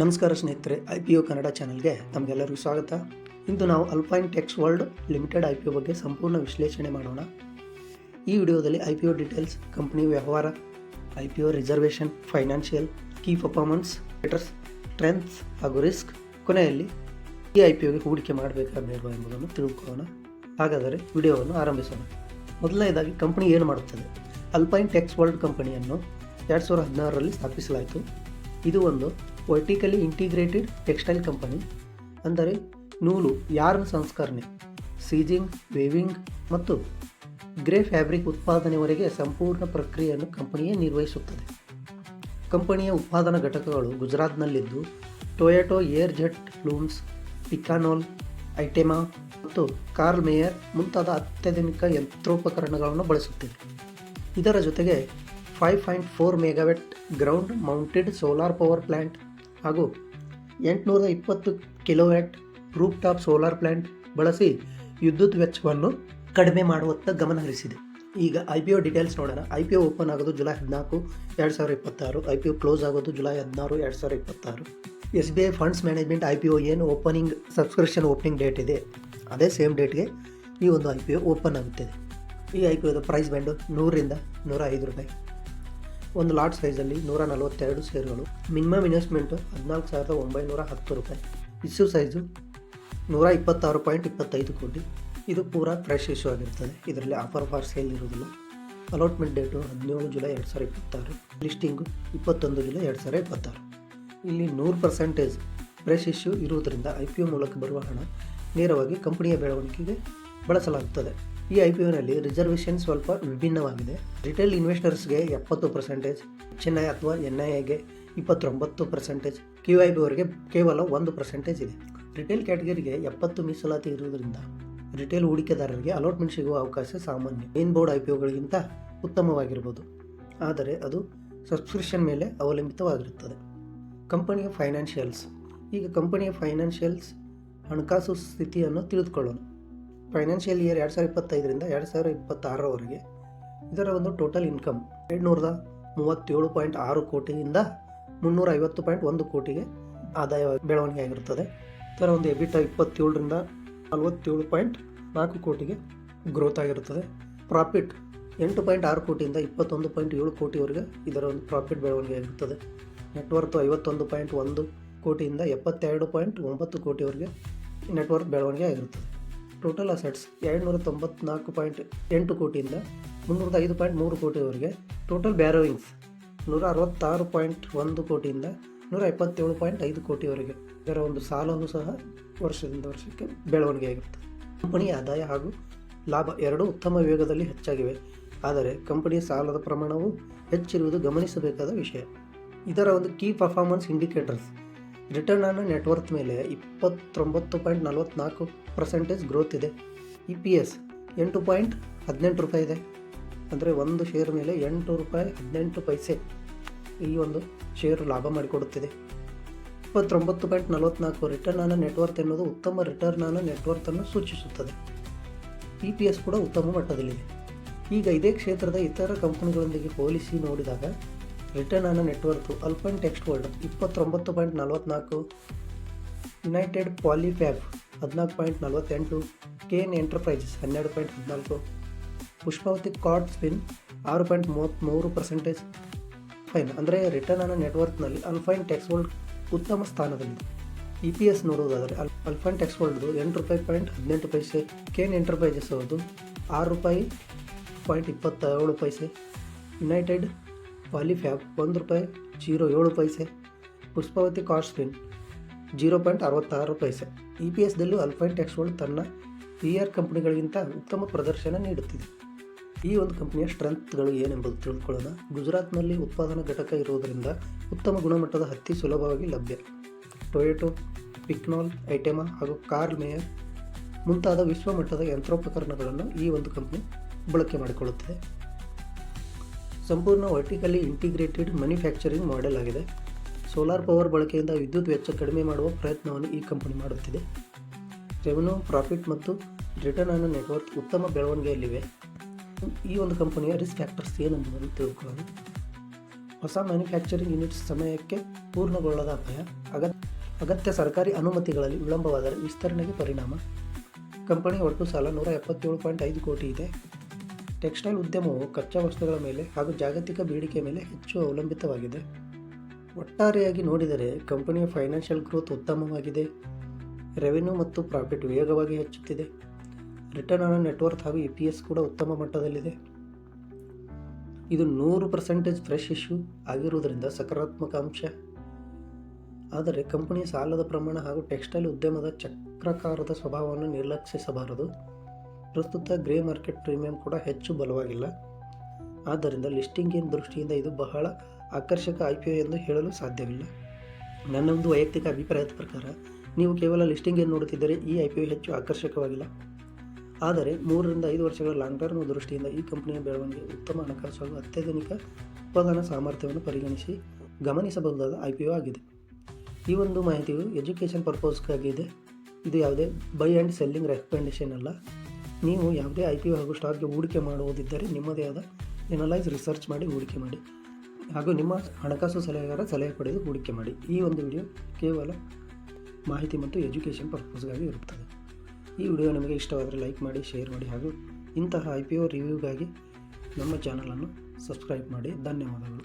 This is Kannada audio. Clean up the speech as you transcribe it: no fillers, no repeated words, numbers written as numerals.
ನಮಸ್ಕಾರ ಸ್ನೇಹಿತರೆ, IPO ಕನ್ನಡ ಚಾನಲ್ಗೆ ತಮಗೆಲ್ಲರಿಗೂ ಸ್ವಾಗತ. ಇಂದು ನಾವು Alpine text world limited IPO ಬಗ್ಗೆ ಸಂಪೂರ್ಣ ವಿಶ್ಲೇಷಣೆ ಮಾಡೋಣ. ಈ ವಿಡಿಯೋದಲ್ಲಿ IPO ಡೀಟೇಲ್ಸ್, ಕಂಪನಿ ವ್ಯವಹಾರ, IPO reservation, financial, key performance metrics, strengths ಹಾಗೂ ರಿಸ್ಕ್, ಕೊನೆಯಲ್ಲಿ ಈ IPOಗೆ ಹೂಡಿಕೆ ಮಾಡಬೇಕಾ ಬೇಡವಾ ಎಂಬುದನ್ನು ತಿಳ್ಕೊಳ್ಳೋಣ. ಹಾಗಾದರೆ ವಿಡಿಯೋವನ್ನು ಆರಂಭಿಸೋಣ. ಮೊದಲನೇದಾಗಿ ಕಂಪನಿ ಏನು ಮಾಡುತ್ತದೆ? ಅಲ್ಪೈನ್ ಟೆಕ್ಸ್ ವರ್ಲ್ಡ್ ಕಂಪನಿಯನ್ನು 2016ರಲ್ಲಿ ಸ್ಥಾಪಿಸಲಾಯಿತು. ಇದು ಒಂದು ವರ್ಟಿಕಲಿ ಇಂಟಿಗ್ರೇಟೆಡ್ ಟೆಕ್ಸ್ಟೈಲ್ ಕಂಪನಿ, ಅಂದರೆ ನೂಲು, ಯಾರ್ನ್ ಸಂಸ್ಕರಣೆ, ಸೀಜಿಂಗ್, ವೇವಿಂಗ್ ಮತ್ತು ಗ್ರೇ ಫ್ಯಾಬ್ರಿಕ್ ಉತ್ಪಾದನೆವರೆಗೆ ಸಂಪೂರ್ಣ ಪ್ರಕ್ರಿಯೆಯನ್ನು ಕಂಪನಿಯೇ ನಿರ್ವಹಿಸುತ್ತದೆ. ಕಂಪನಿಯ ಉತ್ಪಾದನಾ ಘಟಕಗಳು ಗುಜರಾತ್ನಲ್ಲಿದ್ದು, ಟೊಯೋಟೋ ಏರ್ ಜೆಟ್ ಲೂಮ್ಸ್, ಪಿಕಾನೋಲ್, ಐಟೆಮಾ ಮತ್ತು ಕಾರ್ಲ್ ಮೇಯರ್ ಮುಂತಾದ ಅತ್ಯಾಧುನಿಕ ಯಂತ್ರೋಪಕರಣಗಳನ್ನು ಬಳಸುತ್ತಿದೆ. ಇದರ ಜೊತೆಗೆ 5.4 megawatt ground mounted solar power plant ಹಾಗೂ 820 kilowatt roof top solar plant ಬಳಸಿ ವಿದ್ಯುತ್ ವೆಚ್ಚವನ್ನು ಕಡಿಮೆ ಮಾಡುವತ್ತ ಗಮನ ಹರಿಸಿದೆ. ಈಗ IPO ಡೀಟೇಲ್ಸ್ ನೋಡೋಣ. IPO ಓಪನ್ ಆಗೋದು ಜುಲೈ 14, 2026. IPO ಕ್ಲೋಸ್ ಆಗೋದು July 16, 2026. SBI funds management IPO ಏನು ಸಬ್ಸ್ಕ್ರಿಪ್ಷನ್ ಓಪನಿಂಗ್ ಡೇಟ್ ಇದೆ, ಅದೇ ಸೇಮ್ ಡೇಟ್ಗೆ ಈ ಒಂದು IPO ಓಪನ್ ಆಗುತ್ತದೆ. ಈ IPOದ ಪ್ರೈಸ್ ಬ್ಯಾಂಡು 100ರಿಂದ 105 ರೂಪಾಯಿ. ಒಂದು ಲಾಟ್ ಸೈಜಲ್ಲಿ 142 ಶೇರುಗಳು. ಮಿನಿಮಮ್ ಇನ್ವೆಸ್ಟ್ಮೆಂಟು 14,910 ರೂಪಾಯಿ. ಇಶ್ಯೂ ಸೈಜು 126.25 ಕೋಟಿ. ಇದು ಪೂರಾ ಫ್ರೆಶ್ ಇಶ್ಯೂ ಆಗಿರ್ತದೆ. ಇದರಲ್ಲಿ ಆಫರ್ ಫಾರ್ ಸೇಲ್ ಇರುವುದಿಲ್ಲ. Allotment date 17 July 2026. Listing 21 July 2026. ಇಲ್ಲಿ 100% ಫ್ರೆಶ್ ಇಶ್ಯೂ ಇರುವುದರಿಂದ IPO ಮೂಲಕ ಬರುವ ಹಣ ನೇರವಾಗಿ ಕಂಪನಿಯ ಬೆಳವಣಿಗೆಗೆ ಬಳಸಲಾಗುತ್ತದೆ. ಈ IPOನಲ್ಲಿ ರಿಸರ್ವೇಷನ್ ಸ್ವಲ್ಪ ವಿಭಿನ್ನವಾಗಿದೆ. ರಿಟೇಲ್ ಇನ್ವೆಸ್ಟರ್ಸ್ಗೆ 70%, ಚೆನ್ನೈ ಅಥವಾ NIIಗೆ 29%, QIBವರೆಗೆ ಕೇವಲ 1% ಇದೆ. ರಿಟೇಲ್ ಕ್ಯಾಟಗರಿಗೆ 70 ಮೀಸಲಾತಿ ಇರುವುದರಿಂದ ರಿಟೇಲ್ ಹೂಡಿಕೆದಾರರಿಗೆ ಅಲಾಟ್ಮೆಂಟ್ ಸಿಗುವ ಅವಕಾಶ ಸಾಮಾನ್ಯ ಮೇನ್ ಬೋರ್ಡ್ IPOಗಳಿಗಿಂತ ಉತ್ತಮವಾಗಿರ್ಬೋದು, ಆದರೆ ಅದು ಸಬ್ಸ್ಕ್ರಿಪ್ಷನ್ ಮೇಲೆ ಅವಲಂಬಿತವಾಗಿರುತ್ತದೆ. ಕಂಪನಿಯ ಫೈನಾನ್ಷಿಯಲ್ಸ್. ಈಗ ಕಂಪನಿಯ ಫೈನಾನ್ಷಿಯಲ್ಸ್ ಹಣಕಾಸು ಸ್ಥಿತಿಯನ್ನು ತಿಳಿದುಕೊಳ್ಳೋಣ. ಫೈನಾನ್ಷಿಯಲ್ ಇಯರ್ 2025ರಿಂದ 2026ರವರೆಗೆ ಇದರ ಒಂದು ಟೋಟಲ್ ಇನ್ಕಮ್ 237.6 ಕೋಟಿಯಿಂದ 350.1 ಕೋಟಿಗೆ ಆದಾಯ ಬೆಳವಣಿಗೆ ಆಗಿರುತ್ತದೆ. ಇದರ ಒಂದು ಎಬಿಟ 27ರಿಂದ 47.4 ಕೋಟಿಗೆ ಗ್ರೋತ್ ಆಗಿರುತ್ತದೆ. ಪ್ರಾಫಿಟ್ 8.6 ಕೋಟಿಯಿಂದ 21.7 ಕೋಟಿವರೆಗೆ ಇದರ ಒಂದು ಪ್ರಾಫಿಟ್ ಬೆಳವಣಿಗೆ ಆಗಿರುತ್ತದೆ. ನೆಟ್ವರ್ತ್ 51.1 ಕೋಟಿಯಿಂದ 72.9 ಕೋಟಿವರೆಗೆ ನೆಟ್ವರ್ತ್ ಬೆಳವಣಿಗೆ ಆಗಿರುತ್ತದೆ. Total assets 294.8 ಕೋಟಿಯಿಂದ 305.3 ಕೋಟಿವರೆಗೆ. ಟೋಟಲ್ ಬ್ಯಾರೋಯಿಂಗ್ಸ್ 166.1 ಕೋಟಿಯಿಂದ 157.5 ಕೋಟಿವರೆಗೆ. ಇದರ ಒಂದು ಸಾಲವೂ ಸಹ ವರ್ಷದಿಂದ ವರ್ಷಕ್ಕೆ ಬೆಳವಣಿಗೆ ಆಗಿರುತ್ತದೆ. ಕಂಪನಿಯ ಆದಾಯ ಹಾಗೂ ಲಾಭ ಎರಡೂ ಉತ್ತಮ ವೇಗದಲ್ಲಿ ಹೆಚ್ಚಾಗಿವೆ, ಆದರೆ ಕಂಪನಿಯ ಸಾಲದ ಪ್ರಮಾಣವು ಹೆಚ್ಚಿರುವುದು ಗಮನಿಸಬೇಕಾದ ವಿಷಯ. ಇದರ ಒಂದು key performance indicators. Return on net worth ಮೇಲೆ 29.44% ಗ್ರೋತ್ ಇದೆ. EPS 8.18 ರೂಪಾಯಿ ಇದೆ, ಅಂದರೆ ಒಂದು ಶೇರ್ ಮೇಲೆ 8 ರೂಪಾಯಿ 18 ಪೈಸೆ ಈ ಒಂದು ಶೇರು ಲಾಭ ಮಾಡಿಕೊಡುತ್ತಿದೆ. 29.44 ರಿಟರ್ನ್ ಆನ್ ನೆಟ್ವರ್ತ್ ಎನ್ನುವುದು ಉತ್ತಮ ರಿಟರ್ನ್ ಆನ್ ನೆಟ್ವರ್ತನ್ನು ಸೂಚಿಸುತ್ತದೆ. EPS ಕೂಡ ಉತ್ತಮ ಮಟ್ಟದಲ್ಲಿದೆ. ಈಗ ಇದೇ ಕ್ಷೇತ್ರದ ಇತರ ಕಂಪನಿಗಳೊಂದಿಗೆ ಹೋಲಿಸಿ ನೋಡಿದಾಗ return on net worth Alpine text World 29.44, United Polyfab 14.48, Kane Enterprises 12.14, Pushpavati card spin 6.33% fine. ಅಂದರೆ ರಿಟರ್ನ್ ಆನ್ ನೆಟ್ವರ್ತ್ನಲ್ಲಿ ಅಲ್ಪೈನ್ ಟೆಕ್ಸ್ ವರ್ಲ್ಡ್ ಉತ್ತಮ ಸ್ಥಾನದಲ್ಲಿದೆ. EPS ನೋಡುವುದಾದರೆ ಅಲ್ಪೈನ್ ಟೆಕ್ಸ್ ವರ್ಲ್ಡ್ದು 8 ರೂಪಾಯಿ 18 ಕೇನ್ ಎಂಟರ್ಪ್ರೈಸಸ್ ಅವ್ರದ್ದು 6 ರೂಪಾಯಿ 27 ಯುನೈಟೆಡ್ ಪಾಲಿಫ್ಯಾಬ್ 1 ರೂಪಾಯಿ 07 ಪುಷ್ಪಾವತಿ ಕಾರ್ಡ್ ಸ್ಪಿನ್ 0.66 EPSದಲ್ಲೂ ಅಲ್ಪೈನ್ ಟೆಕ್ಸ್ ವರ್ಲ್ಡ್ ತನ್ನ PR ಕಂಪನಿಗಳಿಗಿಂತ ಉತ್ತಮ ಪ್ರದರ್ಶನ ನೀಡುತ್ತಿದೆ. ಈ ಒಂದು ಕಂಪನಿಯ ಸ್ಟ್ರೆಂತ್ಗಳು ಏನೆಂಬುದು ತಿಳಿದುಕೊಳ್ಳೋಣ. ಗುಜರಾತ್ನಲ್ಲಿ ಉತ್ಪಾದನಾ ಘಟಕ ಇರುವುದರಿಂದ ಉತ್ತಮ ಗುಣಮಟ್ಟದ ಹತ್ತಿ ಸುಲಭವಾಗಿ ಲಭ್ಯ. ಟೊಯೋಟೋ, ಪಿಕಾನೋಲ್, ಐಟೆಮಾ ಹಾಗೂ ಕಾರ್ಲ್ ಮೇಯರ್ ಮುಂತಾದ ವಿಶ್ವಮಟ್ಟದ ಯಂತ್ರೋಪಕರಣಗಳನ್ನು ಈ ಒಂದು ಕಂಪನಿ ಬಳಕೆ ಮಾಡಿಕೊಳ್ಳುತ್ತದೆ. ಸಂಪೂರ್ಣ ವರ್ಟಿಕಲಿ ಇಂಟಿಗ್ರೇಟೆಡ್ ಮ್ಯಾನುಫ್ಯಾಕ್ಚರಿಂಗ್ ಮಾಡೆಲ್ ಆಗಿದೆ. ಸೋಲಾರ್ ಪವರ್ ಬಳಕೆಯಿಂದ ವಿದ್ಯುತ್ ವೆಚ್ಚ ಕಡಿಮೆ ಮಾಡುವ ಪ್ರಯತ್ನವನ್ನು ಈ ಕಂಪನಿ ಮಾಡುತ್ತಿದೆ. ರೆವೆನ್ಯೂ, ಪ್ರಾಫಿಟ್ ಮತ್ತು ರಿಟರ್ನ್ ಆನ್ ನೆಟ್ವರ್ತ್ ಉತ್ತಮ ಬೆಳವಣಿಗೆಯಲ್ಲಿವೆ. ಈ ಒಂದು ಕಂಪನಿಯ ರಿಸ್ಕ್ ಫ್ಯಾಕ್ಟರ್ಸ್ ಏನೆಂಬುದನ್ನು ತಿಳ್ಕೊಳ್ಳೋಣ. ಹೊಸ ಮ್ಯಾನುಫ್ಯಾಕ್ಚರಿಂಗ್ ಯೂನಿಟ್ಸ್ ಸಮಯಕ್ಕೆ ಪೂರ್ಣಗೊಳ್ಳದ ಅಪಾಯ, ಅಗತ್ಯ ಸರ್ಕಾರಿ ಅನುಮತಿಗಳಲ್ಲಿ ವಿಳಂಬವಾದರೆ ವಿಸ್ತರಣೆಗೆ ಪರಿಣಾಮ. ಕಂಪನಿಯ ಒಟ್ಟು ಸಾಲ 177.5 ಕೋಟಿ ಇದೆ. ಟೆಕ್ಸ್ಟೈಲ್ ಉದ್ಯಮವು ಕಚ್ಚಾ ವಸ್ತುಗಳ ಮೇಲೆ ಹಾಗೂ ಜಾಗತಿಕ ಬೇಡಿಕೆ ಮೇಲೆ ಹೆಚ್ಚು ಅವಲಂಬಿತವಾಗಿದೆ. ಒಟ್ಟಾರೆಯಾಗಿ ನೋಡಿದರೆ ಕಂಪನಿಯ ಫೈನಾನ್ಷಿಯಲ್ ಗ್ರೋತ್ ಉತ್ತಮವಾಗಿದೆ. ರೆವೆನ್ಯೂ ಮತ್ತು ಪ್ರಾಫಿಟ್ ವೇಗವಾಗಿ ಹೆಚ್ಚುತ್ತಿದೆ. ರಿಟರ್ನ್ ಆನ್ ನೆಟ್ವರ್ತ್ ಹಾಗೂ EPS ಕೂಡ ಉತ್ತಮ ಮಟ್ಟದಲ್ಲಿದೆ. ಇದು 100% ಫ್ರೆಶ್ ಇಶ್ಯೂ ಆಗಿರುವುದರಿಂದ ಸಕಾರಾತ್ಮಕ ಅಂಶ. ಆದರೆ ಕಂಪನಿಯ ಸಾಲದ ಪ್ರಮಾಣ ಹಾಗೂ ಟೆಕ್ಸ್ಟೈಲ್ ಉದ್ಯಮದ ಚಕ್ರಾಕಾರದ ಸ್ವಭಾವವನ್ನು ನಿರ್ಲಕ್ಷಿಸಬಾರದು. ಪ್ರಸ್ತುತ ಗ್ರೇ ಮಾರ್ಕೆಟ್ ಪ್ರೀಮಿಯಂ ಕೂಡ ಹೆಚ್ಚು ಬಲವಾಗಿಲ್ಲ. ಆದ್ದರಿಂದ ಲಿಸ್ಟಿಂಗಿನ ದೃಷ್ಟಿಯಿಂದ ಇದು ಬಹಳ ಆಕರ್ಷಕ IPO ಎಂದು ಹೇಳಲು ಸಾಧ್ಯವಿಲ್ಲ. ನನ್ನೊಂದು ವೈಯಕ್ತಿಕ ಅಭಿಪ್ರಾಯದ ಪ್ರಕಾರ ನೀವು ಕೇವಲ ಲಿಸ್ಟಿಂಗನ್ನು ನೋಡುತ್ತಿದ್ದರೆ ಈ IPO ಹೆಚ್ಚು ಆಕರ್ಷಕವಾಗಿಲ್ಲ. ಆದರೆ 3 ರಿಂದ 5 ವರ್ಷಗಳ ಲಾಂಗ್ ಟರ್ಮ್ ದೃಷ್ಟಿಯಿಂದ ಈ ಕಂಪನಿಯ ಬೆಳವಣಿಗೆ, ಉತ್ತಮ ಹಣಕಾಸು ಹಾಗೂ ಅತ್ಯಾಧುನಿಕ ಉತ್ಪಾದನಾ ಸಾಮರ್ಥ್ಯವನ್ನು ಪರಿಗಣಿಸಿ ಗಮನಿಸಬಹುದಾದ IPO ಆಗಿದೆ. ಈ ಒಂದು ಮಾಹಿತಿಯು ಎಜುಕೇಷನ್ ಪರ್ಪಸ್ಗಾಗಿದೆ. ಇದು ಯಾವುದೇ ಬೈ ಆ್ಯಂಡ್ ಸೆಲ್ಲಿಂಗ್ ರೆಕಮೆಂಡೇಷನ್ ಅಲ್ಲ. ನೀವು ಯಾವುದೇ IPO ಹಾಗೂ ಸ್ಟಾಕ್ಗೆ ಹೂಡಿಕೆ ಮಾಡುವುದಿದ್ದರೆ ನಿಮ್ಮದೇ ಆದ ಎನಲೈಸ್ ರಿಸರ್ಚ್ ಮಾಡಿ ಹೂಡಿಕೆ ಮಾಡಿ ಹಾಗೂ ನಿಮ್ಮ ಹಣಕಾಸು ಸಲಹೆಗಾರ ಸಲಹೆ ಪಡೆದು ಹೂಡಿಕೆ ಮಾಡಿ. ಈ ಒಂದು ವಿಡಿಯೋ ಕೇವಲ ಮಾಹಿತಿ ಮತ್ತು ಎಜುಕೇಷನ್ ಪರ್ಪಸ್ಗಾಗಿ ಇರುತ್ತದೆ. ಈ ವಿಡಿಯೋ ನಿಮಗೆ ಇಷ್ಟವಾದರೆ ಲೈಕ್ ಮಾಡಿ, ಶೇರ್ ಮಾಡಿ ಹಾಗೂ ಇಂತಹ IPO ರಿವ್ಯೂಗಾಗಿ ನಮ್ಮ ಚಾನಲನ್ನು ಸಬ್ಸ್ಕ್ರೈಬ್ ಮಾಡಿ. ಧನ್ಯವಾದಗಳು.